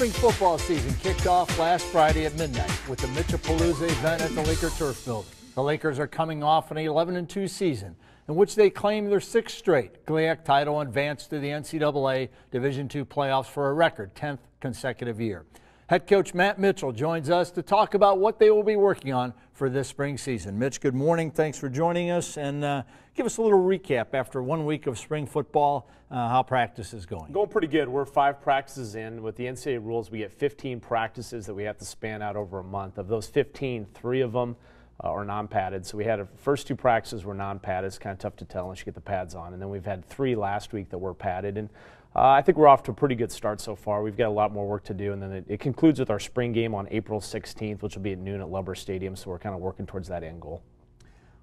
spring football season kicked off last Friday at midnight with the Mitchapalooza event at the Laker Turf Building. The Lakers are coming off an 11-2 season in which they claim their sixth straight GLIAC title and advanced to the NCAA Division II playoffs for a record 10th consecutive year. Head coach Matt Mitchell joins us to talk about what they will be working on for this spring season. Mitch, good morning. Thanks for joining us, and give us a little recap after 1 week of spring football, how practice is going. Going pretty good. We're 5 practices in. With the NCAA rules, we get 15 practices that we have to span out over a month. Of those 15, 3 of them are non-padded. So we had our first 2 practices were non-padded. It's kind of tough to tell unless you get the pads on. And then we've had 3 last week that were padded. And I think we're off to a pretty good start so far. We've got a lot more work to do, and then it concludes with our spring game on April 16th, which will be at noon at Lubber Stadium, so we're kind of working towards that end goal.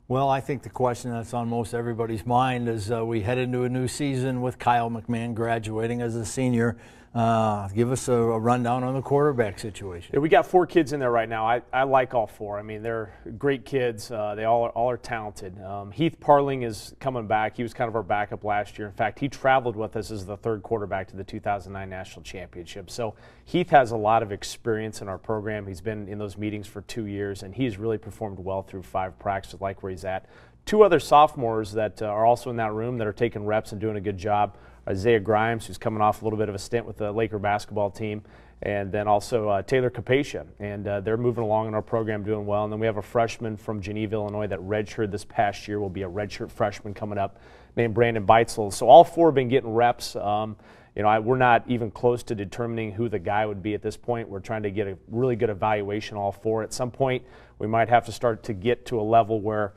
Well, I think the question that's on most everybody's mind as we head into a new season with Kyle McMahon graduating as a senior. Give us a rundown on the quarterback situation. Yeah, we got 4 kids in there right now. I like all 4. I mean, they're great kids. They all are talented. Heath Parling is coming back. He was kind of our backup last year. In fact, he traveled with us as the 3rd quarterback to the 2009 National Championship. So Heath has a lot of experience in our program. He's been in those meetings for 2 years, and he's really performed well through 5 practices, like where he's at. 2 other sophomores that are also in that room that are taking reps and doing a good job. Isaiah Grimes, who's coming off a little bit of a stint with the Laker basketball team, and then also Taylor Capacia, and they're moving along in our program, doing well. And then we have a freshman from Geneva, Illinois, that redshirted this past year, will be a redshirt freshman coming up, named Brandon Beitzel. So all 4 have been getting reps. We're not even close to determining who the guy would be at this point. We're trying to get a really good evaluation, all 4. At some point, we might have to start to get to a level where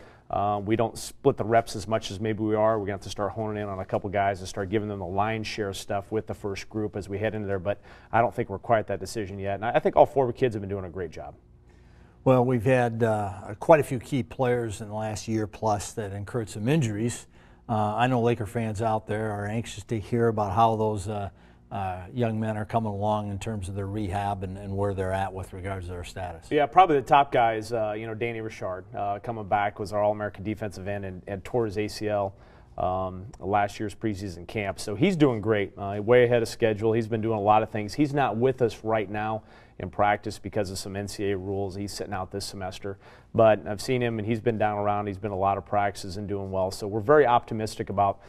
we don't split the reps as much as maybe we are. We're going to have to start honing in on a couple guys and start giving them the lion's share of stuff with the first group as we head into there. But I don't think we're quite at that decision yet. And I think all 4 kids have been doing a great job. Well, we've had quite a few key players in the last year plus that incurred some injuries. I know Laker fans out there are anxious to hear about how those young men are coming along in terms of their rehab and where they're at with regards to their status. Yeah, probably the top guys, Danny Richard coming back, was our All-American defensive end and tore his ACL last year's preseason camp. So he's doing great, way ahead of schedule. He's been doing a lot of things. He's not with us right now in practice because of some NCAA rules. He's sitting out this semester. But I've seen him, and he's been down around. He's been a lot of practices and doing well. So we're very optimistic about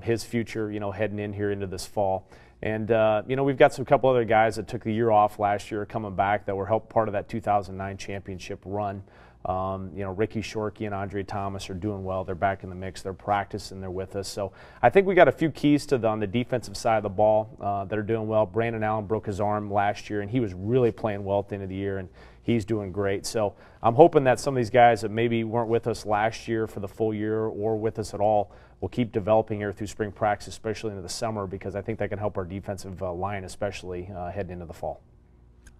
his future, heading in here into this fall. And, we've got some couple other guys that took the year off last year coming back that were part of that 2009 championship run. Ricky Shorkey and Andre Thomas are doing well. They're back in the mix. They're practicing. They're with us. So I think we got a few keys on the defensive side of the ball that are doing well. Brandon Allen broke his arm last year, and he was really playing well at the end of the year, and he's doing great. So I'm hoping that some of these guys that maybe weren't with us last year for the full year or with us at all will keep developing here through spring practice, especially into the summer, because I think that can help our defensive line, especially heading into the fall.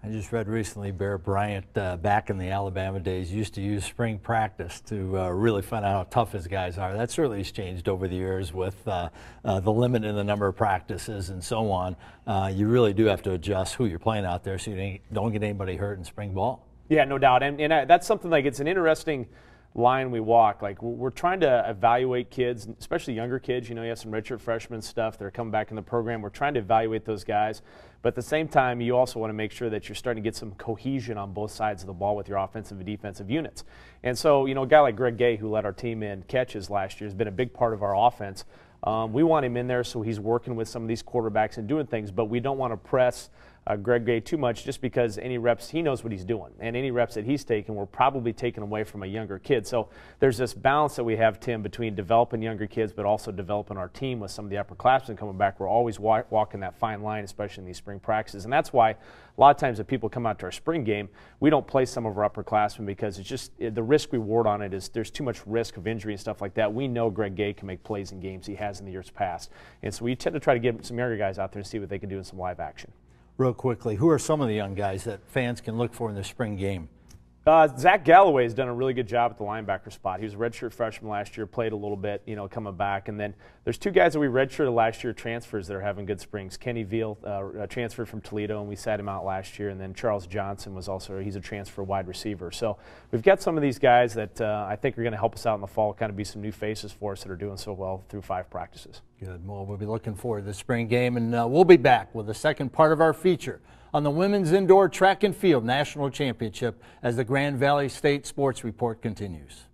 I just read recently Bear Bryant, back in the Alabama days, used to use spring practice to really find out how tough his guys are. That certainly has changed over the years with the limit in the number of practices and so on. You really do have to adjust who you're playing out there so you don't get anybody hurt in spring ball. Yeah, no doubt. And that's something it's an interesting line we walk. Like, we're trying to evaluate kids, especially younger kids. You have some redshirt freshmen stuff that are coming back in the program. We're trying to evaluate those guys. But at the same time, you also want to make sure that you're starting to get some cohesion on both sides of the ball with your offensive and defensive units. And so, a guy like Greg Gay, who led our team in catches last year, has been a big part of our offense. We want him in there so he's working with some of these quarterbacks and doing things, but we don't want to press Greg Gay too much, just because any reps, he knows what he's doing, and any reps that he's taking, we're probably taking away from a younger kid. So there's this balance that we have, Tim, between developing younger kids but also developing our team with some of the upperclassmen coming back. We're always walking that fine line, especially in these spring practices, and that's why a lot of times if people come out to our spring game, we don't play some of our upperclassmen because it's just the risk reward on it is there's too much risk of injury and stuff like that. We know Greg Gay can make plays in games he has in the years past, and so we tend to try to get some younger guys out there and see what they can do in some live action. Real quickly, who are some of the young guys that fans can look for in the spring game? Zach Galloway has done a really good job at the linebacker spot. He was a redshirt freshman last year, played a little bit, coming back. And then there's 2 guys that we redshirted last year, transfers that are having good springs. Kenny Veal transferred from Toledo, and we sat him out last year. And then Charles Johnson was also, he's a transfer wide receiver. So we've got some of these guys that I think are going to help us out in the fall, kind of be some new faces for us that are doing so well through 5 practices. Good. Well, we'll be looking forward to the spring game, and we'll be back with the second part of our feature on the Women's Indoor Track and Field National Championship as the Grand Valley State Sports Report continues.